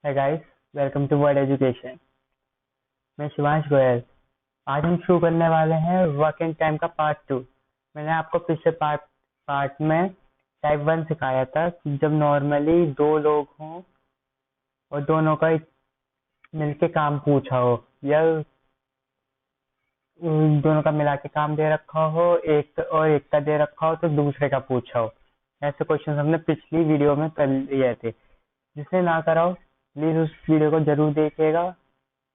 है guys, welcome to word education. मैं शिवांश गोयल। आज हम शुरू करने वाले हैं वर्किंग टाइम का पार्ट 2। मैंने आपको पिछले पार्ट पार्ट में टाइप 1 सिखाया था कि जब नॉर्मली दो लोग हों और दोनों का मिलके काम पूछा हो या दोनों का मिला के काम दे रखा हो, एक का दे रखा हो तो दूसरे का पूछा हो। ऐसे क्वेश्चन हमने पिछली वीडियो में कर लिए थे। जिसने ना करा हो प्लीज उस वीडियो को जरूर देखिएगा।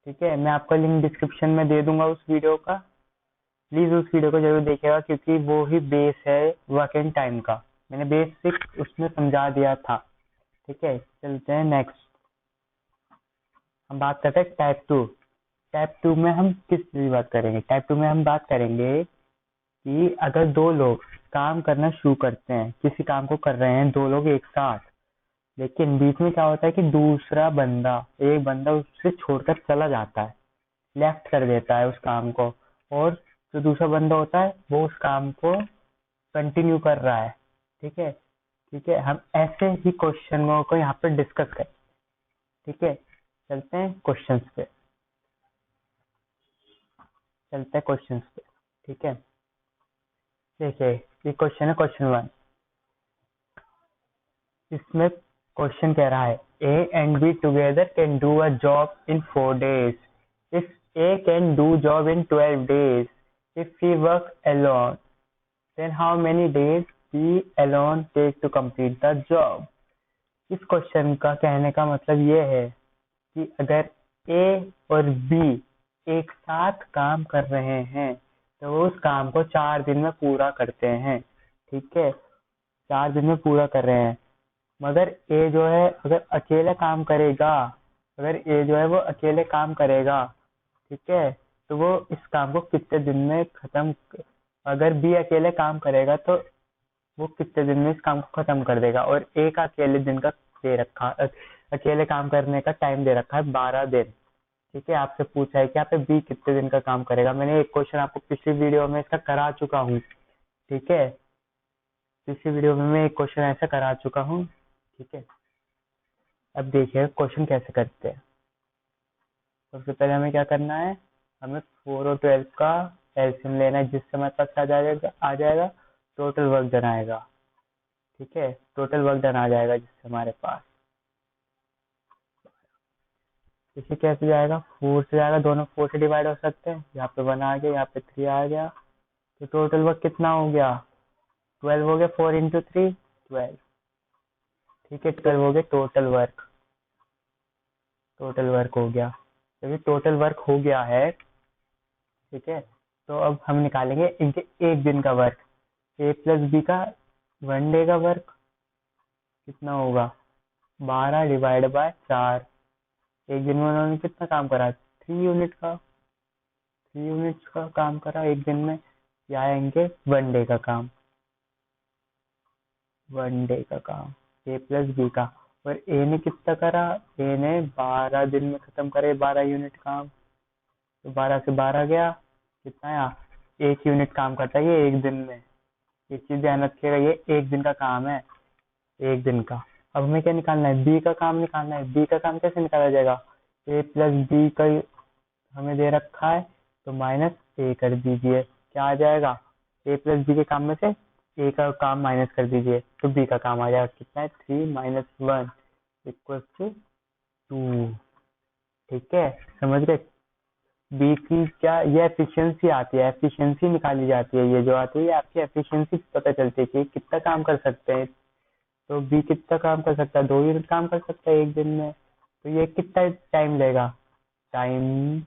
ठीक है, मैं आपका लिंक डिस्क्रिप्शन में दे दूंगा उस वीडियो का। प्लीज उस वीडियो को जरूर देखिएगा क्योंकि वो ही बेस है वर्किंग टाइम का। मैंने बेसिक उसमें समझा दिया था। ठीक है, चलते हैं नेक्स्ट। हम बात करते हैं टाइप 2 में हम किस चीज की बात करेंगे? टाइप 2 में हम बात करेंगे कि अगर दो लोग काम करना शुरू करते हैं, किसी काम को कर रहे हैं दो लोग एक साथ, लेकिन बीच में क्या होता है कि दूसरा बंदा एक बंदा उससे छोड़कर चला जाता है, लेफ्ट कर देता है उस काम को, और जो दूसरा बंदा होता है वो उस काम को कंटिन्यू कर रहा है। ठीक है, ठीक है, हम ऐसे ही क्वेश्चनों को यहाँ पे डिस्कस करें। ठीक है, चलते हैं क्वेश्चंस पे। ठीक है, देखिए ये क्वेश्चन है, क्वेश्चन 1। इसमें क्वेश्चन कह रहा है A and be together can do a job in 4 days if A can do job in 12 days if he works alone, then how many days B alone take to complete the job? इस question का कहने का मतलब ये है कि अगर A और B एक साथ काम कर रहे हैं तो वो उस काम को 4 दिन में पूरा करते हैं। ठीक है, 4 दिन में पूरा कर रहे हैं। मगर ए जो है अगर अकेले काम करेगा, अगर ए जो है वो अकेले काम करेगा, ठीक है, तो वो इस काम को कितने दिन में खत्म, अगर बी अकेले काम करेगा तो वो कितने दिन में इस काम को खत्म कर देगा। और ए का अकेले दिन का दे रखा अकेले काम करने का टाइम दे रखा है 12 दिन। ठीक है, आपसे पूछा है कि यहाँ पे बी कितने दिन का काम करेगा। मैंने एक क्वेश्चन आपको पिछली वीडियो में इसका करा चुका हूँ। ठीक है, पिछली वीडियो में मैं एक क्वेश्चन ऐसा करा चुका हूँ। ठीक है, अब देखिए क्वेश्चन कैसे करते हैं। सबसे पहले हमें क्या करना है, हमें 4 और 12 का एलसीएम लेना है, जिससे हमारे पास आ जाएगा टोटल वर्क डन आएगा। ठीक है, टोटल वर्क डन आ जाएगा जिससे हमारे पास इसे कैसे जाएगा, 4 से जाएगा, दोनों 4 से डिवाइड हो सकते हैं। यहाँ पे 1 आ गया, यहाँ पे 3 आ गया, तो टोटल वर्क कितना हो गया, 12 हो गया। 4 × 3 12। ठीक है, 12 हो गया टोटल वर्क हो गया। क्योंकि टोटल वर्क हो गया है, ठीक है, तो अब हम निकालेंगे इनके एक दिन का वर्क। ए प्लस बी का 1 डे का वर्क कितना होगा, 12/4। एक दिन में उन्होंने कितना काम करा, 3 यूनिट्स का काम करा एक दिन में। या आएंगे 1 डे का काम, 1 डे का काम ए प्लस बी का। और ए ने कितना करा, ए ने 12 दिन में खत्म करे 12 यूनिट काम। तो 12 से 12 गया, कितना आया, 1 यूनिट काम करता है ये एक दिन में। एक चीज ध्यान रखिएगा, ये एक दिन का काम है, एक दिन का। अब हमें क्या निकालना है, बी का काम निकालना है। बी का काम कैसे निकाला जाएगा, ए प्लस बी का हमें दे रखा है तो माइनस ए कर दीजिए, क्या आ जाएगा, ए प्लस बी के काम में से ए का काम माइनस कर दीजिए तो बी का काम आ जाएगा। कितना है, 3 - 1 = 2। ठीक है, समझ गए। बी की क्या ये एफिशिएंसी आती है, एफिशिएंसी निकाली जाती है। ये जो आती है आपकी एफिशिएंसी पता चलती है कि कितना काम कर सकते हैं। तो बी कितना काम कर सकता है, 2 यूनिट काम कर सकता है एक दिन में। तो ये कितना टाइम लेगा, टाइम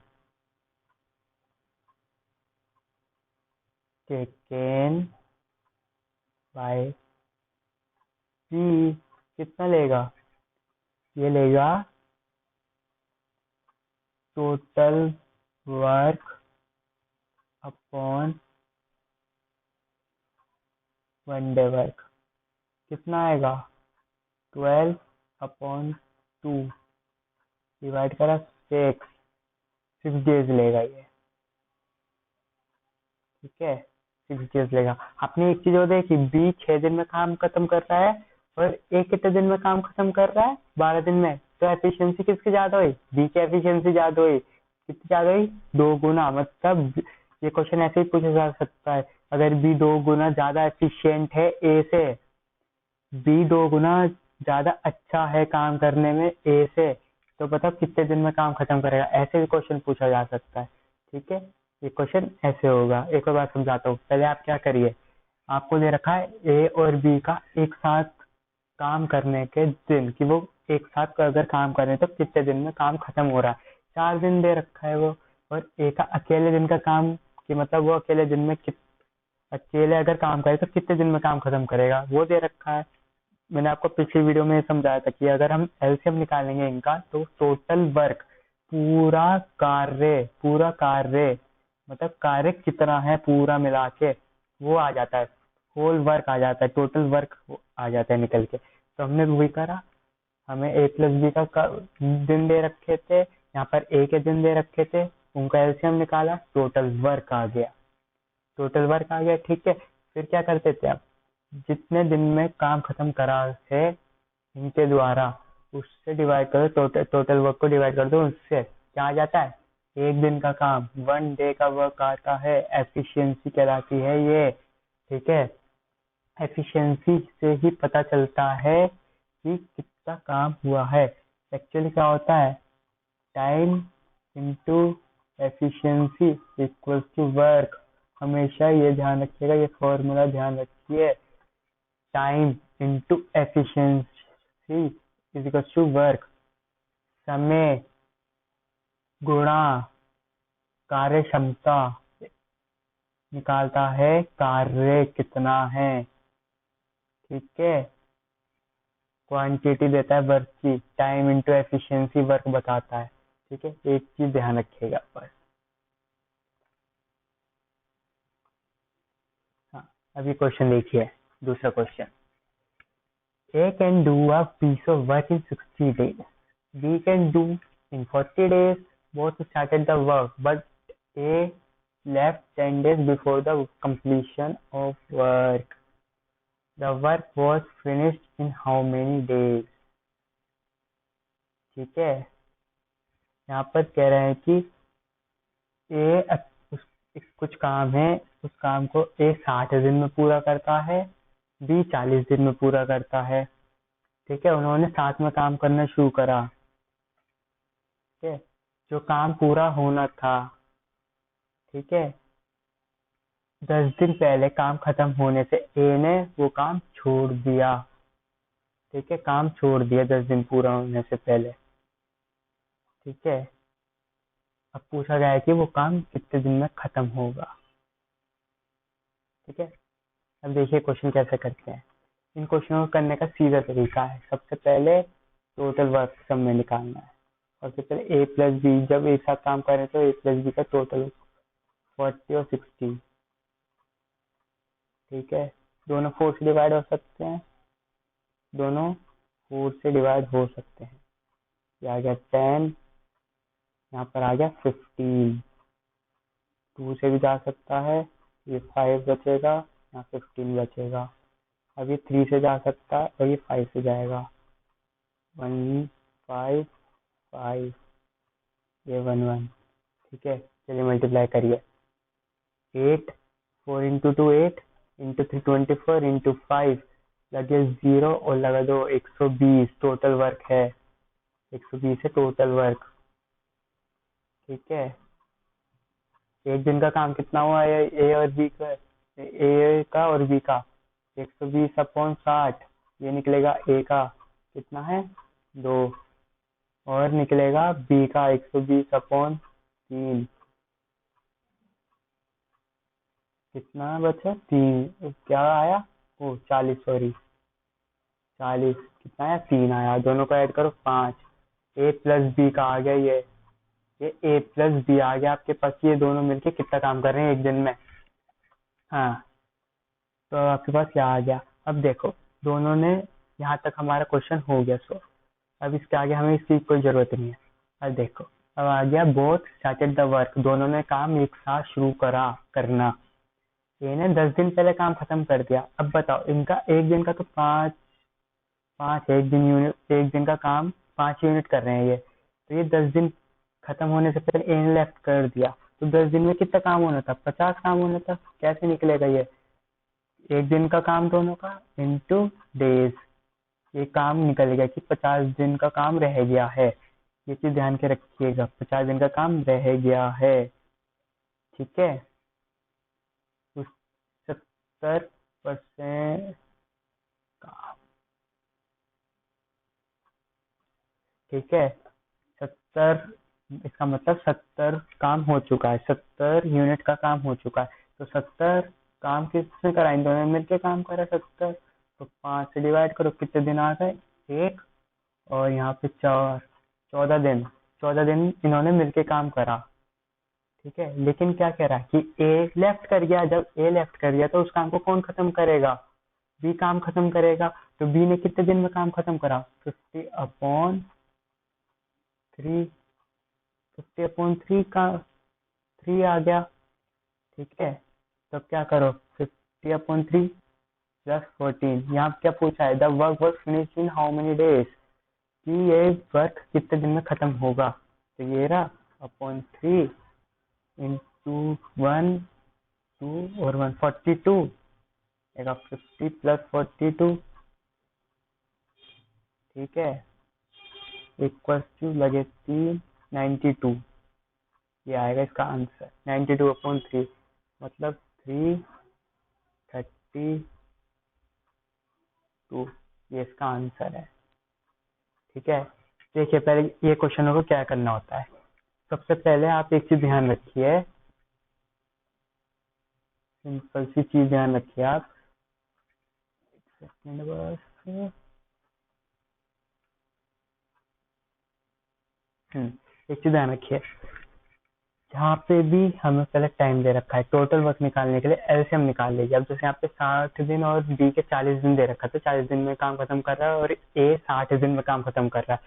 टेकन बाय बी कितना लेगा, ये लेगा total work upon 1 day work. कितना आएगा, 12/2 डिवाइड करा 6 डेज लेगा ये। ठीक है, 6 डेज लेगा। आपने एक चीज और देखी, बी 6 दिन में काम खत्म कर रहा है और ए कितने दिन में काम खत्म कर रहा है, 12 दिन में। तो एफिशिएंसी किसकी ज्यादा हुई, बी की एफिशिएंसी ज्यादा हुई। कितनी ज्यादा हुई, 2 गुना। मतलब ये क्वेश्चन ऐसे ही पूछा जा सकता है, अगर बी 2 गुना ज्यादा एफिशिएंट है ए से, बी 2 गुना ज्यादा अच्छा है काम करने में ए से, तो बताओ कितने दिन में काम खत्म करेगा। ऐसे भी क्वेश्चन पूछा जा सकता है। ठीक है, ये क्वेश्चन ऐसे होगा। एक और बात समझाता हूँ, पहले आप क्या करिए, आपको दे रखा है ए और बी का एक साथ काम करने के दिन, कि वो एक साथ अगर काम करें तो कितने दिन में काम खत्म हो रहा है। 4 दिन दे रखा है वो। और ए का अकेले दिन का काम, कि मतलब वो अकेले दिन में अकेले अगर काम करे तो कितने दिन में काम खत्म करेगा, वो दे रखा है। मैंने आपको पिछली वीडियो में समझाया था कि अगर हम एलसीएम निकालेंगे इनका, तो टोटल वर्क, पूरा कार्य मतलब कार्य कितना है पूरा मिला के, वो आ जाता है, होल वर्क आ जाता है, टोटल वर्क आ जाता है निकल के। तो हमने वही करा, हमें ए प्लस बी का दिन दे रखे थे, यहाँ पर ए के दिन दे रखे थे, उनका एलसीएम निकाला, टोटल वर्क आ गया। ठीक है। फिर क्या करते थे आप, जितने दिन में काम खत्म करा है इनके द्वारा, उससे डिवाइड करो, टोटल वर्क को डिवाइड कर दो उससे, क्या आ जाता है, एक दिन का काम, 1 डे का वर्क आता है। एफिशिएंसी कहलाती है ये। ठीक है, एफिशिएंसी से ही पता चलता है कि कितना काम हुआ है। एक्चुअली क्या होता है, time into efficiency equals to work. हमेशा ये ध्यान रखिएगा, ये फॉर्मूला ध्यान रखिए, time into efficiency is equals to work. समय गुणा कार्य क्षमता निकालता है कार्य कितना है। ठीक है, क्वांटिटी देता है वर्क की, टाइम इंटू एफिशिएंसी वर्क बताता है। ठीक है, एक चीज ध्यान रखिएगा बस। हाँ, अभी क्वेश्चन देखिए, दूसरा question. A can do a piece of work in 60 days. B can do in 40 days. Both started the work, but A left 10 days before the completion of work. The work was finished in how many days? ठीक है, यहाँ पर कह रहे हैं कि A कुछ काम है, उस काम को A 60 दिन में पूरा करता है, B 40 दिन में पूरा करता है। ठीक है, उन्होंने साथ में काम करना शुरू करा। ठीक है, जो काम पूरा होना था, ठीक है, 10 दिन पहले काम खत्म होने से ए ने वो काम छोड़ दिया। ठीक है, काम छोड़ दिया 10 दिन पूरा होने से पहले। ठीक है, अब पूछा गया है कि वो काम कितने दिन में खत्म होगा। ठीक है, अब देखिए क्वेश्चन कैसे करते हैं। इन क्वेश्चनों को करने का सीधा तरीका है, सबसे पहले टोटल वर्क सम में निकालना है। सबसे पहले ए प्लस बी, जब एक साथ काम करें तो ए प्लस बी का टोटल 40 और 60। ठीक है, दोनों 4 से डिवाइड हो सकते हैं, दोनों 4 से डिवाइड हो सकते हैं। ये आ गया 10, यहाँ पर आ गया 15। 2 से भी जा सकता है, ये 5 बचेगा, यहाँ 15 बचेगा। अब ये 3 से जा सकता है और ये 5 से जाएगा, 1 5 5, ये 1 1। ठीक है, चलिए मल्टीप्लाई करिए। 8 4 इंटू 2 8 इंटू 3 24 इंटू 5, लगे 0 और लगा दो 120 टोटल वर्क है। 120 है टोटल वर्क। ठीक है, एक दिन का काम कितना हुआ है ए और बी का, ए का और बी का, 120/60। ये निकलेगा ए का कितना है 2, और निकलेगा बी का 120/3, कितना बचा 3, क्या आया, ओ 40, सॉरी 40, कितना आया 3 आया, दोनों को ऐड करो 5। ए प्लस बी का आ गया ये ए प्लस बी आ गया आपके पास, ये दोनों मिलके कितना काम कर रहे हैं एक दिन में। हाँ, तो आपके पास क्या आ गया। अब देखो, दोनों ने, यहाँ तक हमारा क्वेश्चन हो गया सो, अब इसके आगे हमें इसकी कोई जरूरत नहीं है। अब देखो, अब आ गया बोथ स्टार्टेड द वर्क, दोनों ने काम एक साथ शुरू करा करना। ए ने 10 दिन पहले काम खत्म कर दिया। अब बताओ, इनका एक दिन का तो 5 5, एक दिन का काम 5 यूनिट कर रहे हैं ये, तो ये 10 दिन खत्म होने से पहले ए ने लेफ्ट कर दिया, तो 10 दिन में कितना काम होना था, 50 काम होना था। कैसे निकलेगा ये, एक दिन का काम दोनों का इंटू डेज, ये काम निकल गया कि 50 दिन का काम रह गया है। ये चीज ध्यान के रखिएगा, 50 दिन का काम रह गया है। ठीक है, तो 70% काम, ठीक है, 70, इसका मतलब 70 काम हो चुका है, 70 यूनिट का काम हो चुका है। तो 70 काम किसने करा, इन दोनों ने मिलकर काम करा 70। तो 5 से डिवाइड करो, कितने दिन आ गए, एक, और यहाँ पे 4, 14 दिन, 14 दिन इन्होंने मिलके काम करा। ठीक है, लेकिन क्या कह रहा है कि ए लेफ्ट कर गया, जब ए लेफ्ट कर गया तो उस काम को कौन खत्म करेगा, बी काम खत्म करेगा। तो बी ने कितने दिन में काम खत्म करा, 50/3, 50/3 का 3 आ गया। ठीक है, तो क्या करो, 50/3 प्लस 14, यहाँ क्या पूछा है, the work was finish in how many days, कि ये वर्क कितने दिन में खत्म होगा। तो ये रहा अपॉन 3 इंटू 1, 2 और 1, 42, 50 प्लस 42, ठीक है, इक्वल टू लगे 3, 92, ये आएगा इसका आंसर, 92/3, मतलब 332, ये इसका आंसर है। ठीक है, देखिए पहले ये क्वेश्चनों को क्या करना होता है। सबसे पहले आप एक चीज ध्यान रखिए, सिंपल सी चीज ध्यान रखिए आप, सेकंड बस, एक चीज ध्यान रखिए, जहाँ पे भी हमें पहले टाइम दे रखा है टोटल वर्क निकालने के लिए, एलसीएम निकाल लीजिए। अब जैसे यहाँ पे 60 दिन और बी के 40 दिन दे रखा है, तो 40 दिन में काम खत्म कर रहा है और ए 60 दिन में काम खत्म कर रहा है।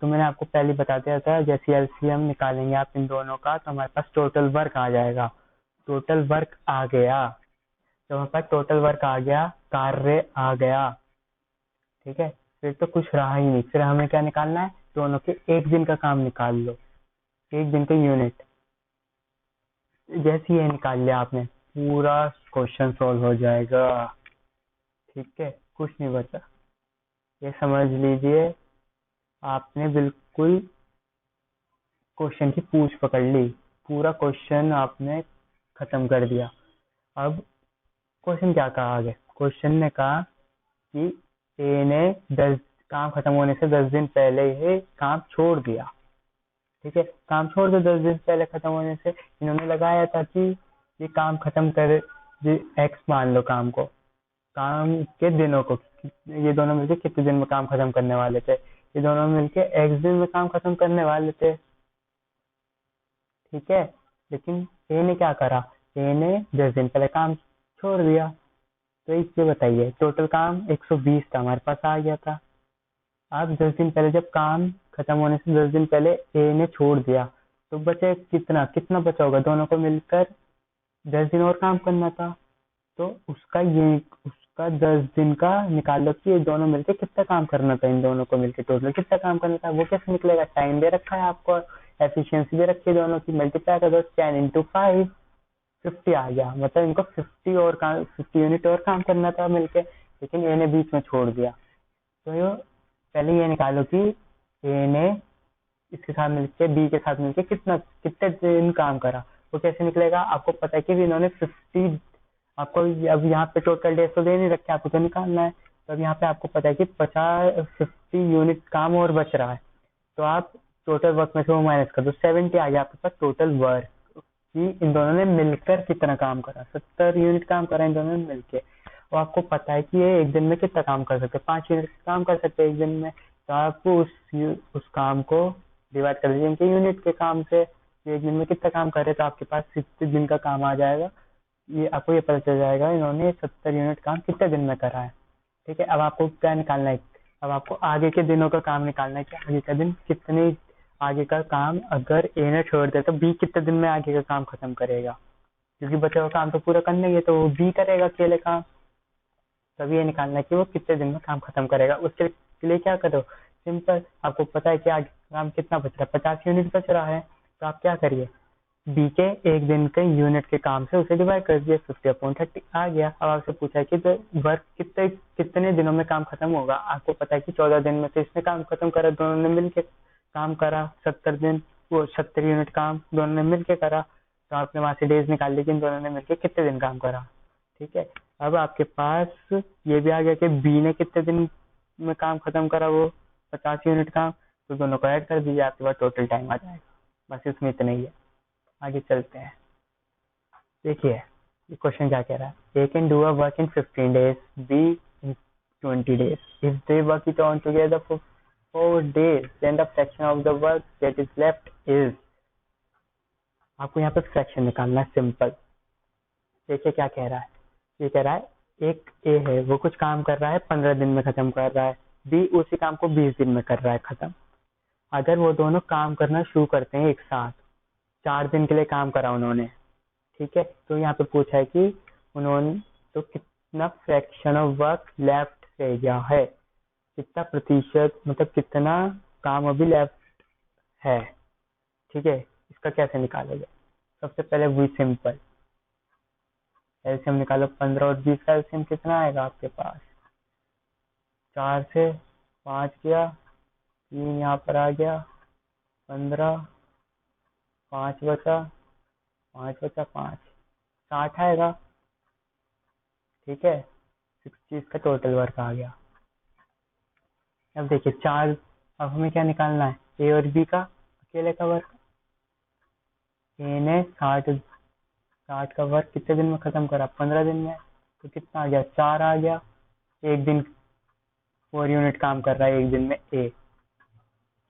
तो मैंने आपको पहले बता दिया था, जैसे एलसीएम निकालेंगे आप इन दोनों का, तो हमारे पास टोटल वर्क आ जाएगा। टोटल वर्क आ गया, तो हमारे पास टोटल वर्क आ गया, कार्य आ गया। ठीक है, फिर तो कुछ रहा ही नहीं, फिर हमें क्या निकालना है, दोनों के एक दिन का काम निकाल लो, एक दिन का यूनिट। जैसे ये निकाल लिया आपने, पूरा क्वेश्चन सॉल्व हो जाएगा। ठीक है, कुछ नहीं बचा, ये समझ लीजिए आपने बिल्कुल क्वेश्चन की पूछ पकड़ ली, पूरा क्वेश्चन आपने खत्म कर दिया। अब क्वेश्चन क्या कहा आगे, क्वेश्चन ने कहा कि ए ने 10 काम खत्म होने से 10 दिन पहले ही काम छोड़ दिया। ठीक है, काम छोड़ दो 10 दिन पहले खत्म होने से, इन्होंने लगाया था कि ये काम खत्म करे, एक्स मान लो काम को, काम के दिनों को, ये दोनों मिलके कितने दिन में काम खत्म करने वाले थे, ये दोनों मिलके एक्स दिन में काम खत्म करने वाले थे। ठीक है, लेकिन ए ने क्या करा, ए ने 10 दिन पहले काम छोड़ दिया। तो इससे बताइए, टोटल काम 120 था, हमारे पास आ गया था। अब 10 दिन पहले जब काम खत्म होने से 10 दिन पहले ए ने छोड़ दिया, तो बचे कितना, कितना बचा होगा, दोनों को मिलकर 10 दिन और काम करना था। तो उसका 10 दिन का निकाल लो कि ये दोनों मिलकर कितना काम करना था, इन दोनों को मिलकर टोटल कितना काम करना था। वो कैसे निकलेगा, टाइम दे रखा है आपको, एफिशिएंसी दे रखी है, दोनों की मल्टीप्लाई कर दो, 10 इंटू 5, 50 आ गया। मतलब इनको 50 यूनिट और काम करना था मिलके, लेकिन ए ने बीच में छोड़ दिया। तो पहले ये निकालो कि ए ने इसके साथ मिलके, बी के साथ मिलके कितने दिन काम करा। वो कैसे निकलेगा, आपको पता है कि इन्होंने 50, आपको अब यहाँ पे टोटल डेज तो दे नहीं रखे, आपको तो निकालना है। तो अब यहाँ पे आपको पता है कि 50 यूनिट काम और बच रहा है, तो आप टोटल वर्क में से वो माइनस कर दो, 70 आ गया आपके पास टोटल वर्क, कि इन दोनों ने मिलकर कितना काम करा, 70 यूनिट काम करा इन दोनों ने मिलकर। और आपको पता है कि ये एक दिन में कितना काम कर सकते हैं, 5 यूनिट काम कर सकते हैं एक दिन में। तो आप उस काम को डिवाइड कर दीजिए इनके यूनिट के काम से, एक दिन में कितना काम करे, तो आपके पास 60 दिन का काम आ जाएगा। ये आपको ये पता चल जाएगा इन्होंने 70 यूनिट काम कितने दिन में करा है। ठीक है, अब आपको क्या निकालना है, अब आपको आगे के दिनों का काम निकालना है कि आगे का दिन कितने, आगे का काम अगर ए ने छोड़ दिया तो बी कितने दिन में आगे का काम खत्म करेगा, क्योंकि बचा हुआ काम तो पूरा करना ही है, तो वो बी करेगा अकेले काम। तब ये निकालना है कि वो कितने दिन में काम खत्म करेगा। उसके लिए क्या करो, सिंपल, आपको पता है कि आगे काम कितना बच रहा है, 50 यूनिट बच रहा है। तो आप क्या करिए, बी के एक दिन के यूनिट के काम से उसे डिवाइड कर दिए, 50/30 आ गया। अब आपसे पूछा है कि तो वर्क कितने दिनों में काम खत्म होगा। आपको पता है कि 14 दिन में तो इसने काम खत्म करा, दोनों ने मिलके काम करा 70 दिन, वो 70 यूनिट काम दोनों ने मिलके करा। तो आपने वहां से डेज निकाल ली कि इन दोनों ने मिलके कितने दिन काम करा। ठीक है, अब आपके पास ये भी आ गया कि बी ने कितने दिन में काम खत्म करा, वो 50 यूनिट काम। तो दोनों को ऐड कर दीजिए, आपके पास टोटल टाइम आ जाएगा। बस इसमें इतना ही है, आगे चलते हैं। देखिए ये क्वेश्चन क्या कह रहा है, A can do a work in 15 days, B in 20 days. If they work it on together for 4 days, then the fraction of the work that is left is. आपको यहाँ पे फ्रैक्शन निकालना है, सिंपल। देखिए क्या कह रहा है, ये कह रहा है एक ए है, वो कुछ काम कर रहा है 15 दिन में खत्म कर रहा है, बी उसी काम को 20 दिन में कर रहा है खत्म। अगर वो दोनों काम करना शुरू करते हैं एक साथ, 4 दिन के लिए काम करा उन्होंने, ठीक है, तो यहाँ पे पूछा है कि उन्होंने तो कितना फ्रैक्शन ऑफ वर्क लेफ्ट रह गया है, कितना प्रतिशत, मतलब कितना काम अभी लेफ्ट है। ठीक है, इसका कैसे निकालोगे, सबसे पहले वही सिंपल एलसीएम निकालो। 15 और 20 का एलसीएम कितना आएगा आपके पास, 4 से 5 गया, 3 यहाँ पर आ गया, 15, 5 बचा, 5, 60 आएगा। ठीक है, 60 का टोटल वर्क आ गया। अब देखिए चार, अब हमें क्या निकालना है, ए और बी का अकेले का वर्क। ए ने 60 का वर्क कितने दिन में खत्म करा, 15 दिन में। तो कितना आ गया, 4 आ गया। एक दिन 4 यूनिट काम कर रहा है एक दिन में ए,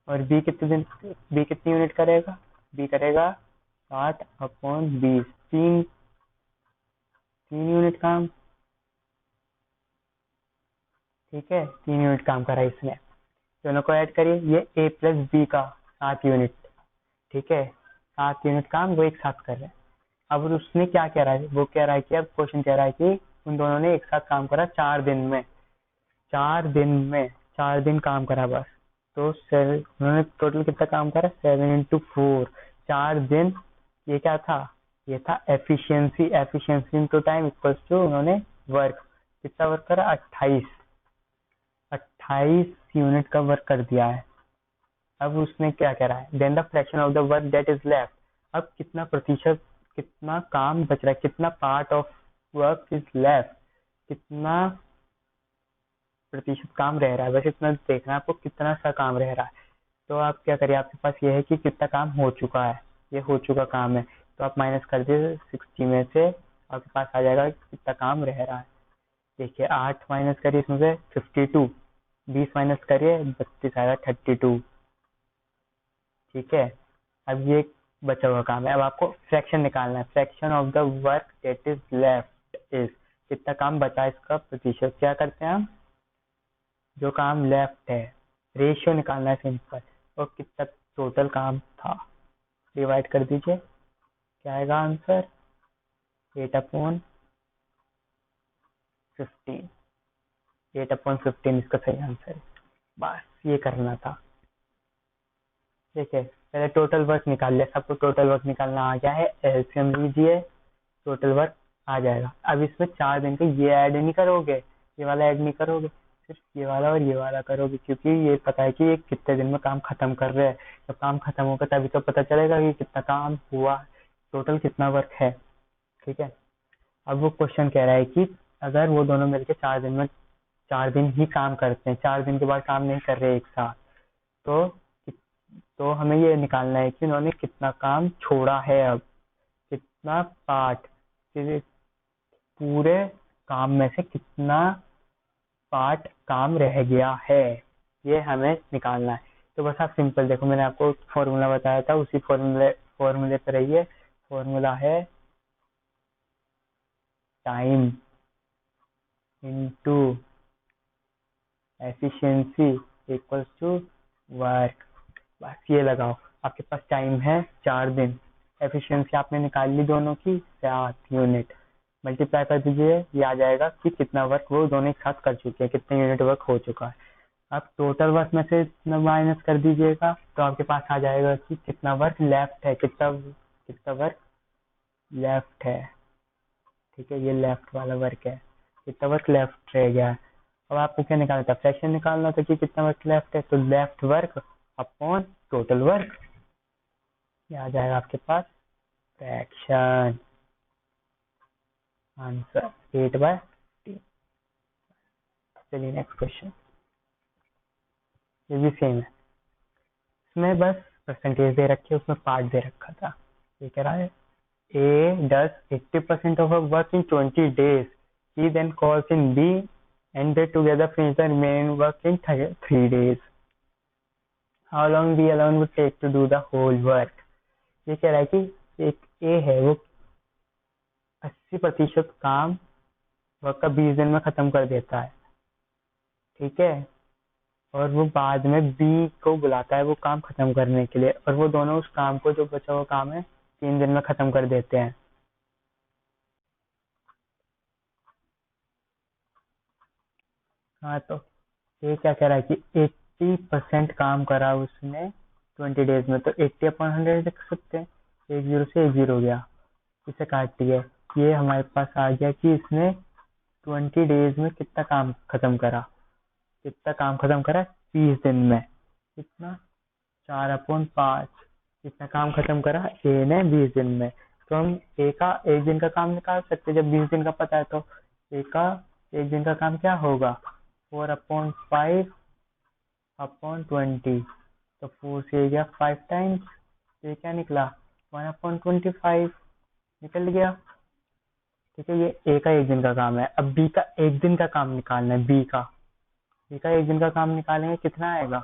और बी कितनी यूनिट करेगा, बी करेगा 60/20, 3 यूनिट काम। ठीक है, 3 यूनिट काम करा इसने। दोनों को ऐड करिए, ये ए प्लस बी का 7 यूनिट। ठीक है, 7 यूनिट काम वो एक साथ कर रहे हैं। अब उसने क्या कह रहा है, वो कह रहा है कि अब क्वेश्चन कह रहा है कि उन दोनों ने एक साथ काम करा 4 दिन में, 4 दिन काम करा बस। तो उन्होंने टोटल कितना काम करा, 7 × 4, 4 दिन। ये क्या था, ये था efficiency into time equals to उन्होंने वर्क, कितना वर्क करा, 28 यूनिट का वर्क कर दिया है। अब उसने क्या कह रहा है, then the fraction of the work that is left. अब कितना प्रतिशत, कितना काम बच रहा है, कितना part of work is left, कितना प्रतिशत काम रह रहा है, बस इतना देखना है आपको, कितना सा काम रह रहा है। तो आप क्या करिए, आपके पास ये है कि कितना काम हो चुका है, ये हो चुका काम है, तो आप माइनस कर दीजिए 60 में से, आपके पास आ जाएगा कितना काम रह रहा है। देखिए 8 माइनस करिए इसमें से 52, 20 माइनस करिए 32 आएगा 32। ठीक है, अब ये बचा हुआ काम है। अब आपको फ्रैक्शन निकालना है, fraction of the work that is left is, कितना काम बचा इसका प्रतिशत। क्या करते हैं हम, जो काम लेफ्ट है रेशियो निकालना है सिंपल, और कितना टोटल काम था डिवाइड कर दीजिए, क्या आएगा आंसर, 8/15, 8/15 इसका सही आंसर है। बस ये करना था। देखिए पहले टोटल वर्क निकाल लिया, सबको टोटल वर्क निकालना आ गया है, एलसीएम लीजिए, टोटल वर्क आ जाएगा। अब इसमें 4 दिन के ये ऐड नहीं करोगे, ये वाला ऐड नहीं करोगे, सिर्फ ये वाला और ये वाला करोगे, क्योंकि ये पता है कि ये कितने दिन में काम खत्म कर रहे हैं। जब काम खत्म होगा तभी तो पता चलेगा कि कितना काम हुआ, टोटल कितना वर्क है। ठीक है, अब वो क्वेश्चन कह रहा है कि अगर वो दोनों मिलकर 4 दिन ही काम करते हैं, 4 दिन के बाद काम नहीं कर रहे एक साथ, तो हमें ये निकालना है कि उन्होंने कितना काम छोड़ा है, अब कितना पार्ट, पूरे काम में से कितना पार्ट काम रह गया है, ये हमें निकालना है। तो बस आप सिंपल देखो, मैंने आपको फॉर्मूला बताया था, उसी फॉर्मूले पर रहिए। फॉर्मूला है time into efficiency equals to work. बस ये लगाओ, आपके पास टाइम है 4 दिन, एफिशिएंसी आपने निकाल ली दोनों की 7 यूनिट, मल्टीप्लाई कर दीजिए, ये आ जाएगा कि कितना वर्क वो दोनों एक साथ कर चुके हैं, कितने यूनिट वर्क हो चुका है। आप टोटल वर्क में से इतना माइनस कर दीजिएगा तो आपके पास आ जाएगा कि कितना वर्क लेफ्ट है, कितना कितना वर्क लेफ्ट है। ठीक है, ये लेफ्ट वाला वर्क है, कितना वर्क लेफ्ट रह गया है। अब आपको क्या निकालना था, फ्रैक्शन निकालना था कि कितना वर्क लेफ्ट है, तो left work upon total work, ये आ जाएगा आपके पास फ्रैक्शन, आंसर 8/3। चलिए नेक्स्ट क्वेश्चन, ये भी सेम है, इसमें बस परसेंटेज दे रखी है, उसमें पार्ट दे रखा था। ये कह रहा है A does 80% of her work in 20 days. He then calls in B and they together finish the remaining work in 3 days. How long B alone would take to do the whole work? ये कह रहा है कि एक A है, वो 80% काम work का 20 दिन में खत्म कर देता है, ठीक है, और वो बाद में B को बुलाता है वो काम खत्म करने के लिए, और वो दोनों उस काम को, जो बचा हुआ काम है, 3 दिन में खत्म कर देते हैं। हाँ, तो ये क्या कह रहा है कि 80% काम करा उसने 20 डेज में, तो 80/100 लिख सकते हैं, एक जीरो से एक जीरो हो गया, इसे काट दिया, ये हमारे पास आ गया कि इसने 20 डेज में कितना काम खत्म करा, कितना काम खत्म करा 30 दिन में, कितना 4/5, कितना काम खत्म करा ए ने 20 दिन में। तो हम ए का एक दिन का काम निकाल सकते हैं, जब 20 दिन का पता है तो ए का एक दिन का काम क्या होगा, 4/5/20, तो 4 से गया 5 टाइम्स, ये क्या निकला 1/25 निकल गया। ठीक है, ये ए का एक दिन का काम है। अब बी का एक दिन का काम निकालना है, बी का एक दिन का काम निकालेंगे, कितना आएगा,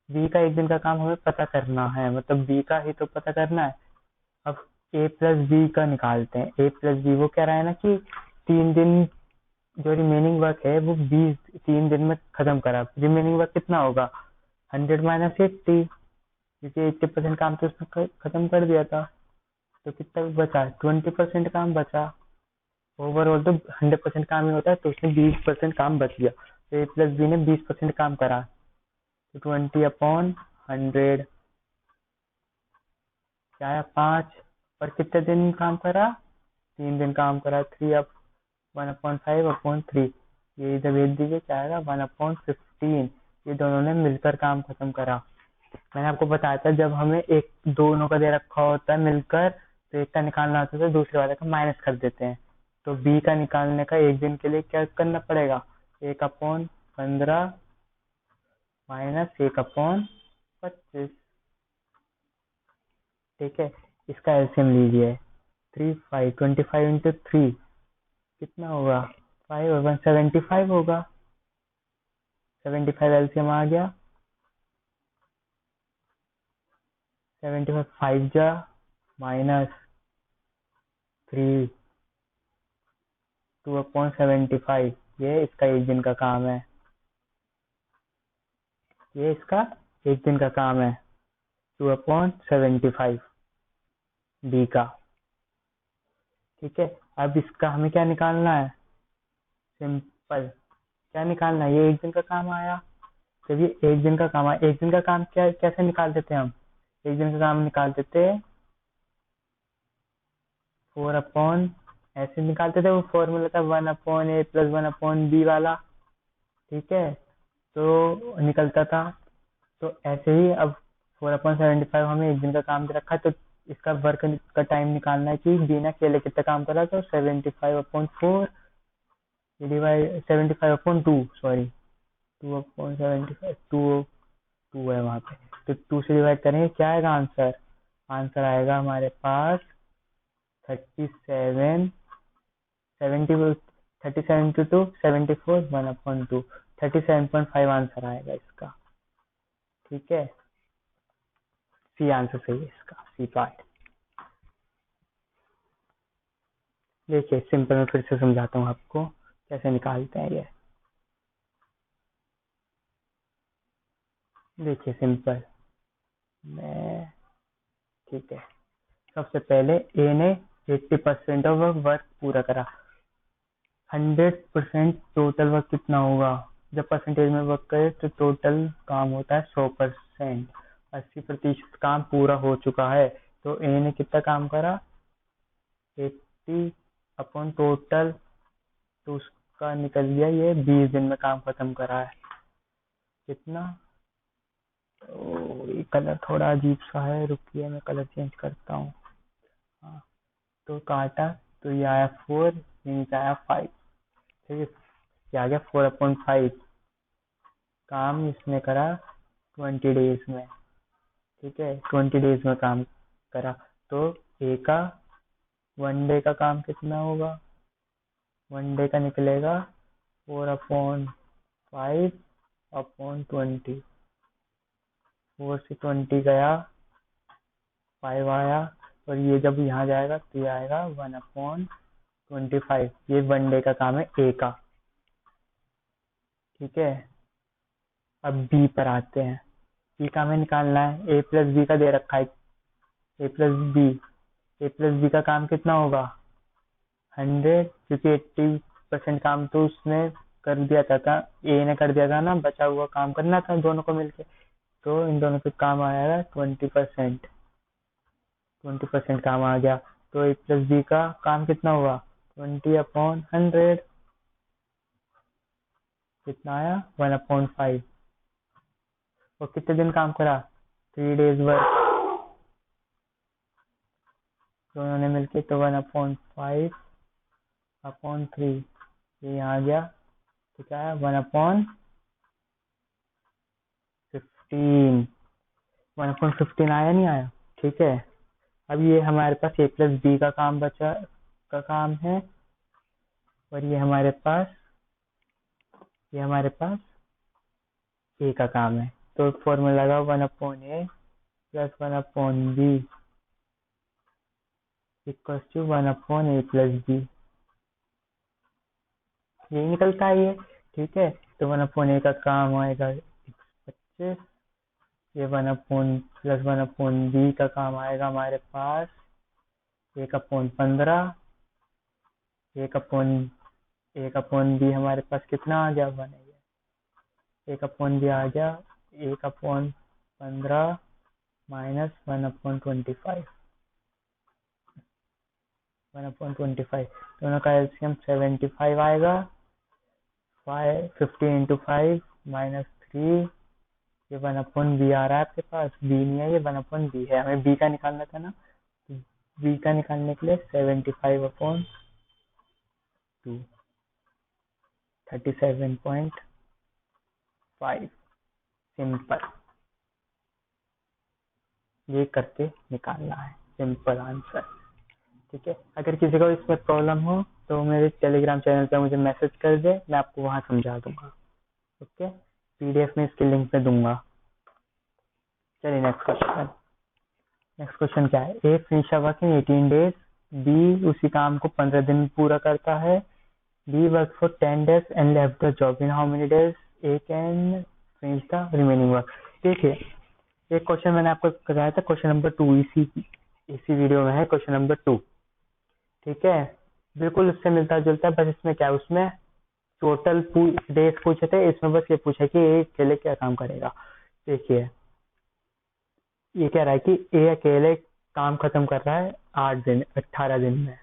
बी का एक दिन का काम हमें पता करना है, मतलब बी का ही तो पता करना है। अब ए प्लस बी का निकालते हैं, ए प्लस बी, वो कह रहा है ना कि 3 दिन जो रिमेनिंग वर्क है वो 3 दिन में खत्म करा, रिमेनिंग वर्क कितना होगा 100 - 80, क्योंकि 80% काम तो उसने खत्म कर दिया था, तो कितना बचा 20% काम बचा, ओवरऑल तो 100% काम ही होता है, तो उसने 20% काम बच गया, तो ए प्लस बी ने 20% काम करा, तो 20/100 क्या है 5, और कितने दिन काम करा 3 दिन काम करा, 1/5/3, ये इधर भेज दीजिए, क्या आएगा 1/15, ये दोनों ने मिलकर काम खत्म करा। मैंने आपको बताया था जब हमें एक दोनों का दे रखा होता है मिलकर, तो एक का निकालना होता है तो दूसरे वाले का माइनस कर देते हैं, तो बी का निकालने का एक दिन के लिए क्या करना पड़ेगा, 1/15 - 1/25, ठीक है, इसका एलसीएम लीजिए, 25 कितना होगा 5 और 175 होगा, 75 एलसीएम आ गया, 75 5 जा -3 2/75, ये इसका एक दिन का काम है, ये इसका एक दिन का काम है 2/75 बी का। ठीक है, अब इसका हमें क्या निकालना है, सिंपल, क्या निकालना है, ये एक दिन का काम आया, जब ये एक दिन का काम आया, एक दिन का काम क्या कैसे निकाल देते हैं हम, एक दिन का काम निकाल देते हैं 4 ऐसे निकालते थे, वो फॉर्मूला था 1/a + 1/b वाला, ठीक है, तो निकलता था, तो ऐसे ही अब 4/75 हमें एक दिन का काम दे रखा है, तो इसका वर्क का टाइम निकालना है कि बी ने अकेले कितना काम करा, तो 75/4 डिवाइड 75/2, सॉरी 2/75, 2 है वहाँ पे, तो 2 से डिवाइड करेंगे, क्या आएगा आंसर, आंसर आएगा हमारे पास 37 70 37 × 2 74 1/2, 37.5 आंसर आएगा इसका। ठीक है, सी आंसर सही है इसका, सी पार्ट। देखिए सिंपल, मैं फिर से समझाता हूँ आपको कैसे निकालते हैं ये। देखिए सिंपल, मैं ठीक है, सबसे पहले ए ने 80% ऑफ वर्क पूरा करा, 100% टोटल वर्क कितना होगा जब परसेंटेज में वर्क करे तो टोटल काम होता है 100%। 80% काम पूरा हो चुका है, तो ए ने कितना काम करा, 80 अपॉन टोटल, तो उसका निकल गया ये 20 दिन में काम खत्म करा है। कितना, ये कलर थोड़ा अजीब सा है, रुकिए मैं कलर चेंज करता हूँ। हाँ, तो काटा तो ये आया 4, ये नीचे आया 5। ठीक है, ये आ गया 4/5। काम इसने करा 20 डेज में। ठीक है, 20 डेज में काम करा, तो ए का 1 डे का काम कितना होगा, 1 डे का निकलेगा 4/5/20। 4 से 20 गया, 5 आया, और ये जब यहाँ जाएगा तो ये आएगा 1/25। ये 1 डे का काम है ए का। ठीक है, अब बी पर आते हैं। बी का हमें निकालना है, ए प्लस बी का दे रखा है, ए प्लस बी। ए प्लस बी का काम कितना होगा, 100, क्योंकि 80% काम तो उसने कर दिया था ए ने कर दिया था ना, बचा हुआ काम करना था दोनों को मिलके, तो इन दोनों पे काम आएगा 20%। 20% काम आ गया, तो ए प्लस बी का काम कितना होगा, 20/100। कितना आया, 1/5। और कितने दिन काम करा, 3 डेज वर्क दोनों ने मिलके, तो 1/5/3, ये यहाँ आ गया, तो क्या है 1/15। 1/15 आया, नहीं आया। ठीक है, अब ये हमारे पास ए प्लस बी का काम बचा का काम है, और ये हमारे पास ए का काम है, तो फॉर्मूला लगा 1/a plus 1/b equal to 1/a plus B. यही निकलता है ये। ठीक है, तो 1/a का काम आएगा 25, ये 1 प्लस 1/b का काम आएगा हमारे पास 1/15। 1/b हमारे पास कितना आ गया, 1/b आ गया 1/15 माइनस 1/25। 1/25 दोनों का एलसीएम 75 आएगा। 50 इंटू 5 माइनस 3, ये 1/b आ रहा है आपके पास, b नहीं है, ये 1/b है, हमें b का निकालना था ना। b का निकालने के लिए 75/2, 37.5 सिंपल, ये करके निकालना है, सिंपल आंसर। ठीक है, अगर किसी को इसमें प्रॉब्लम हो तो मेरे टेलीग्राम चैनल पे मुझे मैसेज कर दे, मैं आपको वहां समझा दूंगा। ओके, पीडीएफ में इसके लिंक पे दूंगा। चलिए नेक्स्ट क्वेश्चन क्या है, A finish work in 18 days, B उसी काम को 15 दिन में पूरा करता है, B work for 10 days and left the job in how many days, A can finish the remaining work. देखिए, एक क्वेश्चन मैंने आपको बताया था, क्वेश्चन नंबर 2 इसी वीडियो में है, क्वेश्चन नंबर 2। ठीक है, बिल्कुल उससे मिलता जुलता है, बस इसमें क्या है, उसमें टोटल डेज पूछे थे, इसमें बस ये पूछा कि ए अकेले क्या काम करेगा। देखिए, ये कह रहा है कि ए अकेले काम खत्म कर रहा है 18 दिन में,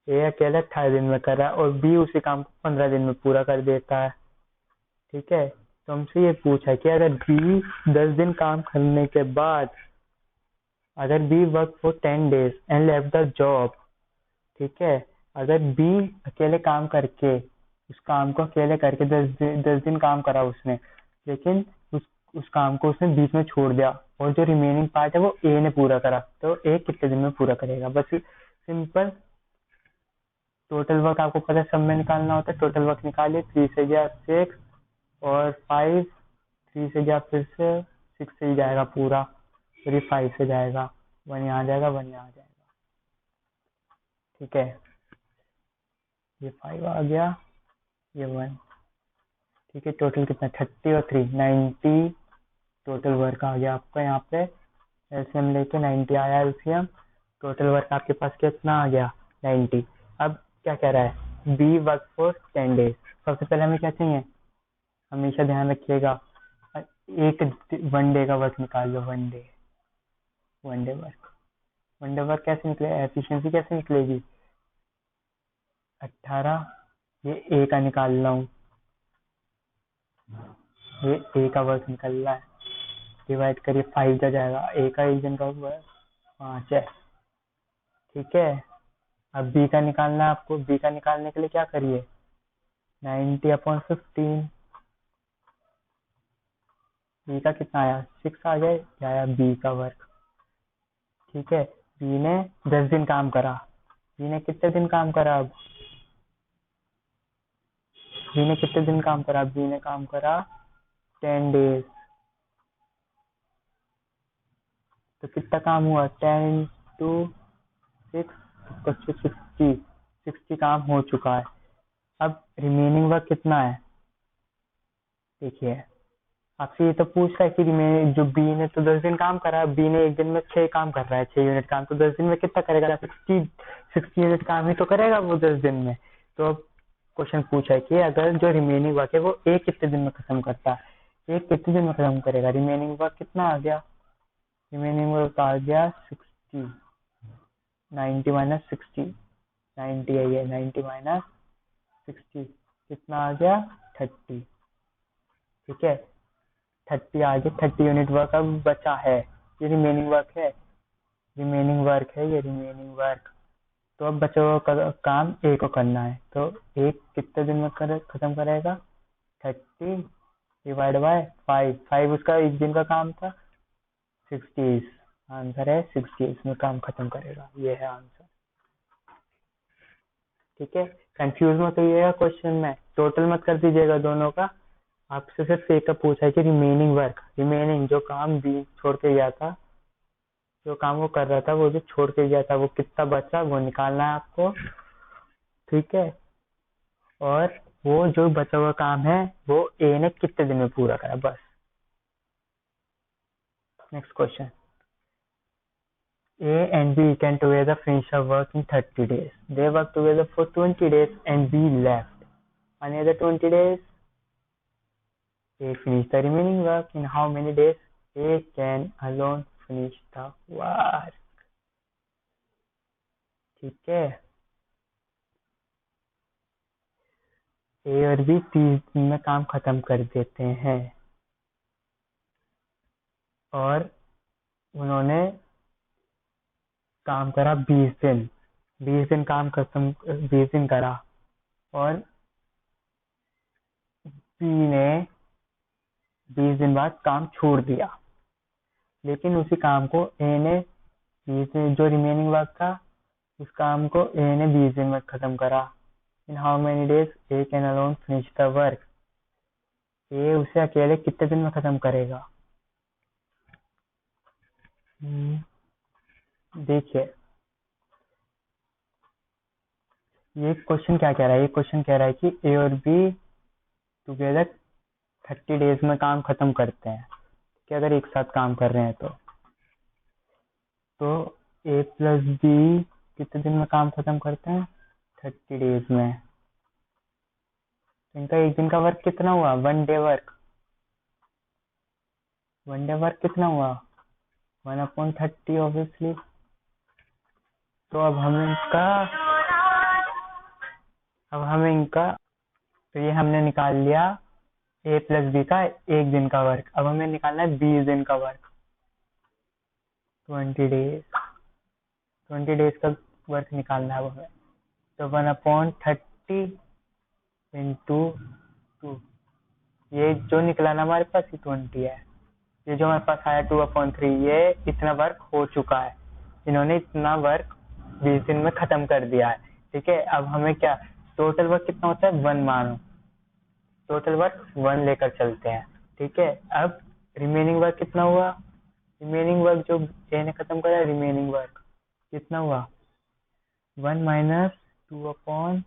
ए अकेले 18 दिन में कर रहा है, और बी उसी काम को 15 दिन में पूरा कर देता है। ठीक है, तो हमसे ये पूछा है कि अगर बी 10 दिन काम करने के बाद, अगर B work for 10 days and left the job, ठीक है, अगर बी अकेले काम करके, उस काम को अकेले करके 10 दिन काम करा उसने, लेकिन उस काम को उसने बीच में छोड़ दिया, और जो रिमेनिंग पार्ट है वो ए ने पूरा करा, तो ए कितने दिन में पूरा करेगा। बस सिंपल, टोटल वर्क आपको पता है सब में निकालना होता है, टोटल वर्क निकालिए, 3 से गया 6 और 5, 3 से गया फिर से 6 से ही जाएगा पूरा, फिर ये 5 से जाएगा, 1 यहाँ जाएगा, 1 यहाँ जाएगा। ठीक है, ये 5 आ गया, ये 1। ठीक है, टोटल कितना, 30 और 3 90 टोटल वर्क आ गया आपका। यहाँ पे एलसीएम लेके 90 आया एलसीएम, टोटल वर्क आपके पास कितना आ गया, 90। अब क्या कह रहा है, बी वर्क फॉर 10 डेज। सबसे पहले हमें क्या चाहिए, हमेशा ध्यान रखिएगा। एक 1 डे का वर्क निकाल लो, 1 day, 1 day work. 1 day work कैसे निकलेगा, एफिशिएंसी कैसे निकलेगी? 18, ये ए का निकाल रहा हूँ, ये ए का वर्क निकल रहा है, डिवाइड करिए 5 जा जाएगा, ए का एक दिन का वर्क 5 है। ठीक है, अब बी का निकालना है आपको। बी का निकालने के लिए क्या करिए, 90/15। बी का कितना आया, 6 आ जाए, क्या आया बी का वर्क। ठीक है, बी ने 10 दिन काम करा। बी ने कितने दिन काम करा, अब बी ने कितने दिन काम करा, बी ने काम करा 10 डेज। तो कितना काम हुआ, 10 टू 6 तो 60 काम हो चुका है। अब रिमेनिंग वर्क कितना है, देखिए आपसे ये तो पूछ रहा है कि रिमेनिंग, जो बी ने तो 10 दिन काम करा, बी ने एक दिन में 6 काम कर रहा है, 6 यूनिट काम, तो 10 दिन में कितना करेगा, 60 यूनिट काम ही तो करेगा वो 10 दिन में। तो अब क्वेश्चन पूछा है कि अगर जो रिमेनिंग वर्क है वो एक कितने दिन में खत्म करता है, एक कितने दिन में खत्म करेगा। रिमेनिंग वर्क कितना आ गया, रिमेनिंग वर्क आ गया 60, 90 माइनस 60, 90 है ये, 90 माइनस 60 कितना आ गया 30। ठीक है, 30 आ गया, 30 यूनिट वर्क अब बचा है, ये रिमेनिंग वर्क है, रिमेनिंग वर्क है ये, रिमेनिंग वर्क। तो अब बचा हुआ काम ए को करना है, तो एक कितने दिन में खत्म करेगा, 30 डिवाइड बाय 5, 5 उसका एक दिन का काम था, 60, आंसर है 60, इसमें काम खत्म करेगा, ये है आंसर। ठीक है, कंफ्यूज मत होइएगा क्वेश्चन में, टोटल मत कर दीजिएगा दोनों का। आपसे सिर्फ एक का पूछा है कि रिमेनिंग वर्क, रिमेनिंग जो काम बी छोड़ के गया था, जो काम वो कर रहा था, वो जो छोड़ के गया था वो कितना बचा वो निकालना है आपको। ठीक है, और वो जो बचा हुआ काम है वो ए ने कितने दिन में पूरा करा, बस। Next question, A and B can together finish a work in 30 days. They work together for 20 days and B left. Another 20 days, A finished the remaining work. In how many days A can alone finish the work? ठीक है, ए और B 30 दिन में काम खत्म कर देते हैं, और उन्होंने काम करा 20 दिन, 20 दिन काम खत्म, 20 दिन करा, और बी ने 20 दिन बाद काम छोड़ दिया। लेकिन उसी काम को ए ने 20 दिन, जो रिमेनिंग वर्क था उस काम को ए ने 20 दिन में खत्म करा। In how many days A can alone finish the work, A उसे अकेले कितने दिन में खत्म करेगा। देखिए ये क्वेश्चन क्या कह रहा है, ये क्वेश्चन कह रहा है कि ए और बी टुगेदर 30 डेज में काम खत्म करते हैं, कि अगर एक साथ काम कर रहे हैं तो ए प्लस बी कितने दिन में काम खत्म करते हैं, 30 डेज में। इनका एक दिन का वर्क कितना हुआ, 1 डे वर्क, 1 डे वर्क कितना हुआ, 1/30 ऑब्वियसली। तो अब हम इनका तो ये हमने निकाल लिया ए प्लस बी का एक दिन का वर्क। अब हमें निकालना है 20 दिन का वर्क, 20 डेज, 20 डेज का वर्क निकालना है अब हमें। तो 1/30 इंटू 2, ये जो निकला ना हमारे पास ये 20 है, ये जो हमारे पास आया 2/3, ये इतना वर्क हो चुका है, इन्होंने इतना वर्क 20 दिन में खत्म कर दिया है। ठीक है, अब हमें क्या, टोटल वर्क कितना होता है 1 मानो, टोटल वर्क 1 लेकर चलते हैं। ठीक है, अब रिमेनिंग वर्क कितना हुआ, रिमेनिंग वर्क जो ए ने खत्म करा, रिमेनिंग वर्क कितना हुआ 1 माइनस 2/3,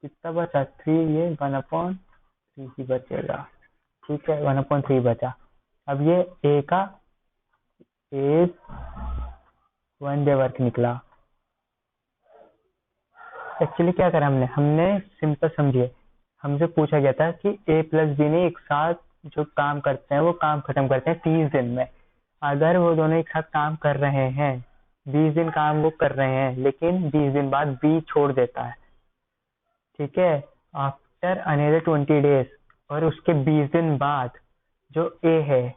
कितना बचा 3, ये 1/3 ही बचेगा। ठीक है, 1/3 बचा। अब ये ए का एज 1 डे वर्क निकला। एक्चुअली क्या करा हमने सिंपल समझिए, हमसे पूछा गया था कि ए प्लस बी ने एक साथ जो काम करते हैं वो काम खत्म करते हैं 30 दिन में। अगर वो दोनों एक साथ काम कर रहे हैं, 20 दिन काम वो कर रहे हैं, लेकिन 20 दिन बाद बी छोड़ देता है, ठीक है, आफ्टर अनदर 20 days, और उसके 20 दिन बाद जो ए है,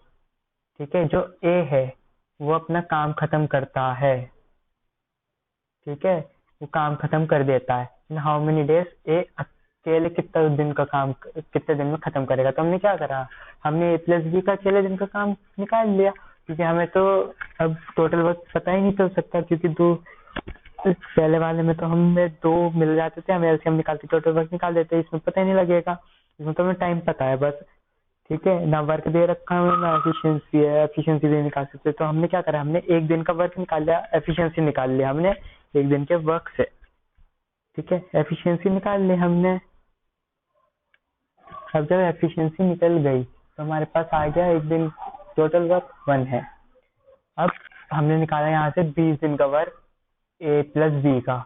ठीक है, जो ए है वो अपना काम खत्म करता है, ठीक है, वो काम खत्म कर देता है। इन हाउ मेनी डेज, ए अकेले कितने दिन में खत्म करेगा। तो हमने क्या करा, हमने ए प्लस बी का अकेले दिन का काम निकाल लिया, क्योंकि हमें तो अब टोटल वर्क पता ही नहीं चल सकता, क्योंकि दो पहले वाले में तो हमें 2 मिल जाते थे, हम एलसीएम निकालते टोटल वर्क निकाल देते, इसमें पता ही नहीं लगेगा, इसमें तो हमें टाइम पता है बस, ठीक है ना, वर्क दे रखा है ना एफिशिएंसी है, एफिशिएंसी भी निकाल सकते। तो हमने क्या करा, हमने एक दिन का वर्क निकाल लिया, एफिशिएंसी निकाल लिया हमने एक दिन के वर्क से, ठीक है, एफिशिएंसी निकाल ली हमने। अब जब एफिशिएंसी निकल गई तो हमारे पास आ गया एक दिन टोटल वर्क 1 है। अब हमने निकाला यहाँ से 20 दिन का वर्क ए प्लस बी का,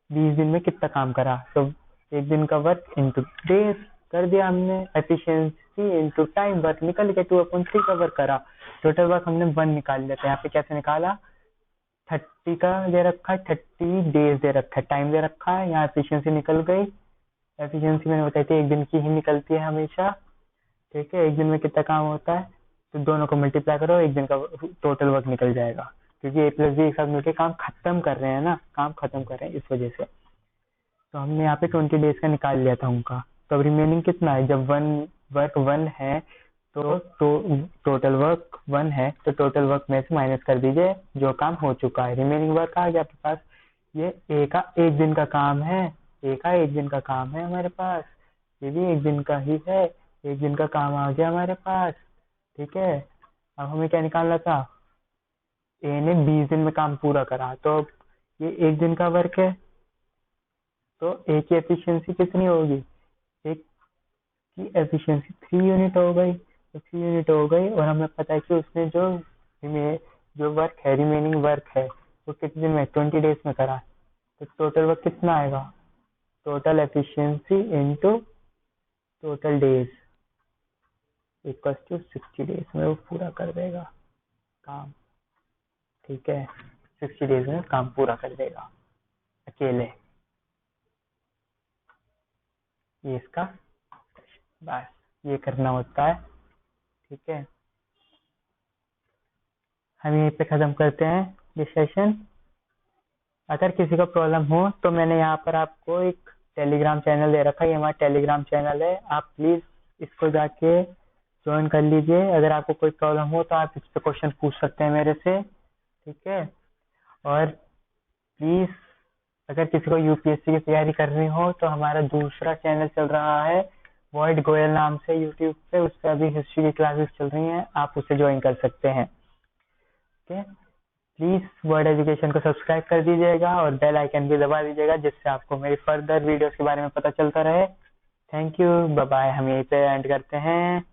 20 दिन में कितना काम करा, तो एक दिन का वर्क इंटू डेज कर दिया हमने, एफिशिएंसी इंटू टाइम, वर्क निकल गया 2/3 का वर्क करा, टोटल वर्क हमने 1 निकाल लिया। तो यहाँ पे कैसे निकाला, 30 का दे रखा है, 30 डेज दे रखा है, टाइम दे रखा है, यहाँ एफिशिएंसी निकल गई, एफिशिएंसी मैंने बताई थी एक दिन की ही निकलती है हमेशा, ठीक है, एक दिन में कितना काम होता है, तो दोनों को मल्टीप्लाई करो, एक दिन का टोटल वर्क निकल जाएगा, क्योंकि ए प्लस बी एक साथ मिलकर काम खत्म कर रहे हैं ना, काम खत्म कर रहे हैं इस वजह से। तो हमने यहाँ पे 20 डेज का निकाल लिया था उनका। तो अब रिमेनिंग कितना है, जब वर्क 1 है तो टोटल वर्क 1 है, तो टोटल वर्क में से माइनस कर दीजिए जो काम हो चुका है, रिमेनिंग वर्क आ गया आपके पास। ये ए का एक दिन का काम है, ए का एक दिन का काम है हमारे पास, ये भी एक दिन का ही है, एक दिन का काम आ गया हमारे पास, ठीक है। अब हमें क्या निकालना था, ए ने 20 दिन में काम पूरा करा, तो अब ये एक दिन का वर्क है, तो ए की एफिशिएंसी कितनी होगी, एक की एफिशिएंसी 3 यूनिट हो गई, तो 3 यूनिट हो गई, और हमें पता है कि उसने जो वर्क है, रिमेनिंग वर्क है, वो कितने दिन में, 20 डेज में करा, तो टोटल वर्क कितना आएगा, total efficiency into total days equal to 60 days में वो पूरा कर देगा काम, ठीक है, 60 डेज में काम पूरा कर देगा अकेले। ये इसका बस ये करना होता है, ठीक है। हम यहीं पे खत्म करते हैं ये सेशन। अगर किसी को प्रॉब्लम हो तो मैंने यहाँ पर आपको एक टेलीग्राम चैनल दे रखा है, ये हमारा टेलीग्राम चैनल है, आप प्लीज इसको जाके ज्वाइन कर लीजिए। अगर आपको कोई प्रॉब्लम हो तो आप इस पे क्वेश्चन पूछ सकते हैं मेरे से, ठीक है। और प्लीज अगर किसी को यूपीएससी की तैयारी करनी हो तो हमारा दूसरा चैनल चल रहा है वॉइड गोयल नाम से यूट्यूब पे, उस पर अभी हिस्ट्री की क्लासेस चल रही हैं, आप उसे ज्वाइन कर सकते हैं, ठीक है। प्लीज वर्ड एजुकेशन को सब्सक्राइब कर दीजिएगा और बेल आइकन भी दबा दीजिएगा, जिससे आपको मेरी फर्दर वीडियोस के बारे में पता चलता रहे। थैंक यू, बाय बाय, हम यहीं पे एंड करते हैं।